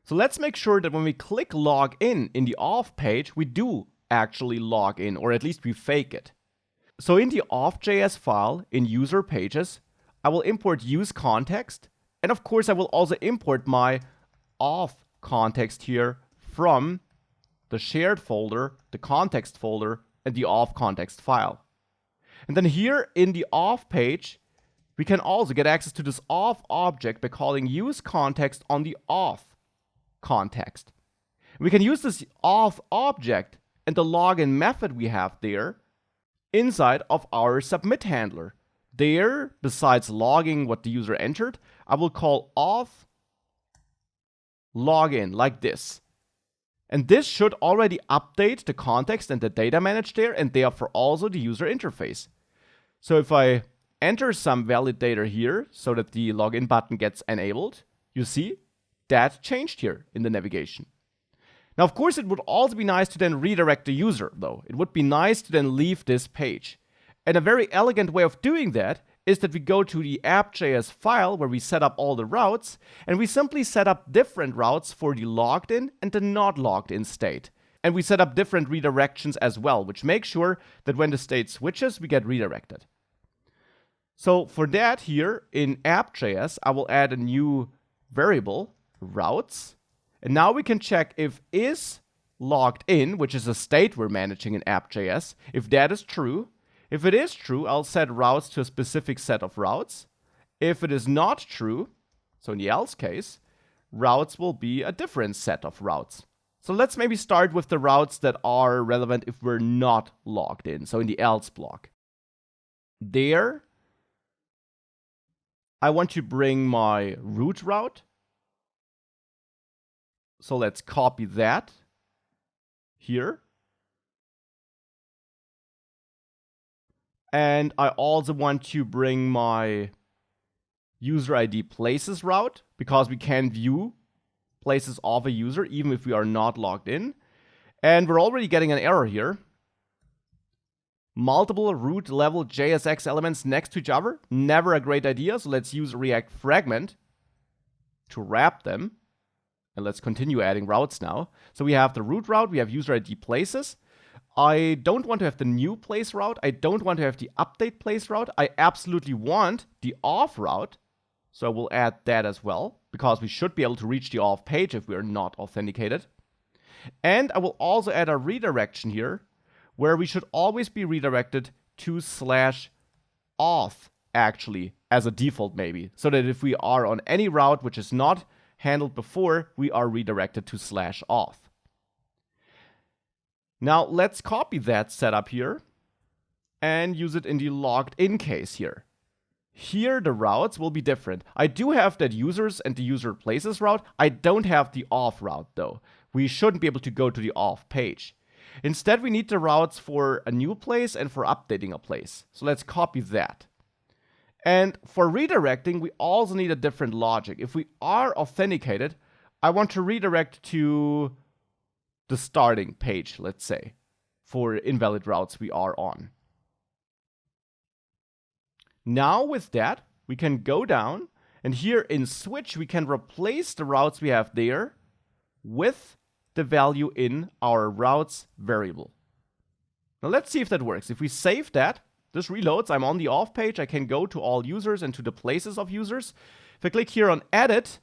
So let's make sure that when we click log in the auth page, we do actually log in, or at least we fake it. So in the auth.js file in user pages, I will import use context. And of course, I will also import my auth context here from the shared folder, the context folder, and the auth context file. And then here in the auth page, we can also get access to this auth object by calling use context on the auth context. We can use this auth object and the login method we have there inside of our submit handler. There, besides logging what the user entered, I will call auth login like this. And this should already update the context and the data managed there, and therefore also the user interface. So if I enter some valid data here so that the login button gets enabled, you see that changed here in the navigation. Now, of course, it would also be nice to then redirect the user, though. It would be nice to then leave this page. And a very elegant way of doing that is that we go to the app.js file where we set up all the routes, and we simply set up different routes for the logged in and the not logged in state. And we set up different redirections as well, which makes sure that when the state switches, we get redirected. So for that here in app.js, I will add a new variable, routes. And now we can check if is logged in, which is a state we're managing in app.js, if that is true. If it is true, I'll set routes to a specific set of routes. If it is not true, so in the else case, routes will be a different set of routes. So let's maybe start with the routes that are relevant if we're not logged in, so in the else block. There, I want to bring my root route. So let's copy that here. And I also want to bring my user ID places route, because we can view places of a user even if we are not logged in. And we're already getting an error here. Multiple root level JSX elements next to each other, never a great idea. So let's use React fragment to wrap them. And let's continue adding routes now. So we have the root route, we have user ID places. I don't want to have the new place route. I don't want to have the update place route. I absolutely want the auth route. So we'll add that as well, because we should be able to reach the auth page if we are not authenticated. And I will also add a redirection here, where we should always be redirected to /auth, actually, as a default maybe. So that if we are on any route which is not handled before, we are redirected to /auth. Now let's copy that setup here and use it in the logged in case here. Here the routes will be different. I do have that users and the user places route. I don't have the auth route though. We shouldn't be able to go to the auth page. Instead, we need the routes for a new place and for updating a place. So let's copy that. And for redirecting, we also need a different logic. If we are authenticated, I want to redirect to the starting page, let's say, for invalid routes we are on. Now with that, we can go down, and here in switch, we can replace the routes we have there with the value in our routes variable. Now let's see if that works. If we save that, this reloads. I'm on the auth page. I can go to all users and to the places of users. If I click here on edit,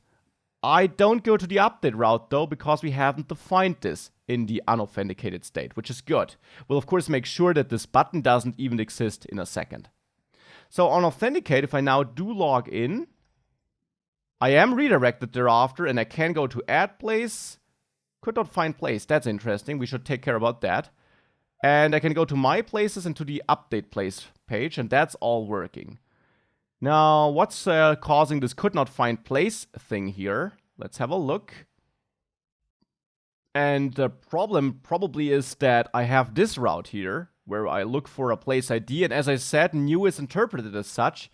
I don't go to the update route though, because we haven't defined this in the unauthenticated state, which is good. We'll of course make sure that this button doesn't even exist in a second. So on authenticate, if I now do log in, I am redirected thereafter, and I can go to add place. Could not find place. That's interesting. We should take care about that. And I can go to my places and to the update place page, and that's all working. Now, what's causing this could not find place thing here? Let's have a look. And the problem probably is that I have this route here, where I look for a place ID, and as I said, new is interpreted as such.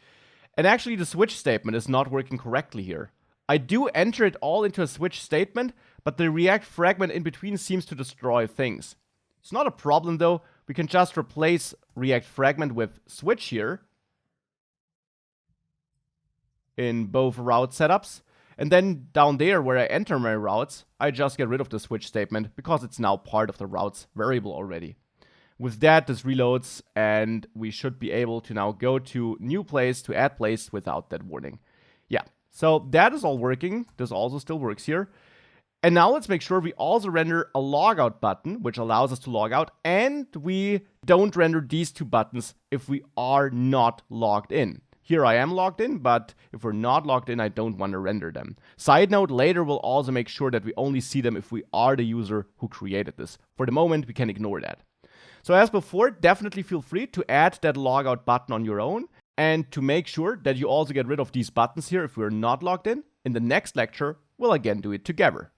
And actually the switch statement is not working correctly here. I do enter it all into a switch statement, but the React fragment in between seems to destroy things. It's not a problem though. We can just replace React fragment with switch here in both route setups. And then down there where I enter my routes, I just get rid of the switch statement because it's now part of the routes variable already. With that, this reloads, and we should be able to now go to new place to add place without that warning. Yeah, so that is all working. This also still works here. And now let's make sure we also render a logout button, which allows us to log out, and we don't render these two buttons if we are not logged in. Here I am logged in, but if we're not logged in, I don't want to render them. Side note, later we'll also make sure that we only see them if we are the user who created this. For the moment, we can ignore that. So as before, definitely feel free to add that logout button on your own, and to make sure that you also get rid of these buttons here if we're not logged in the next lecture, we'll again do it together.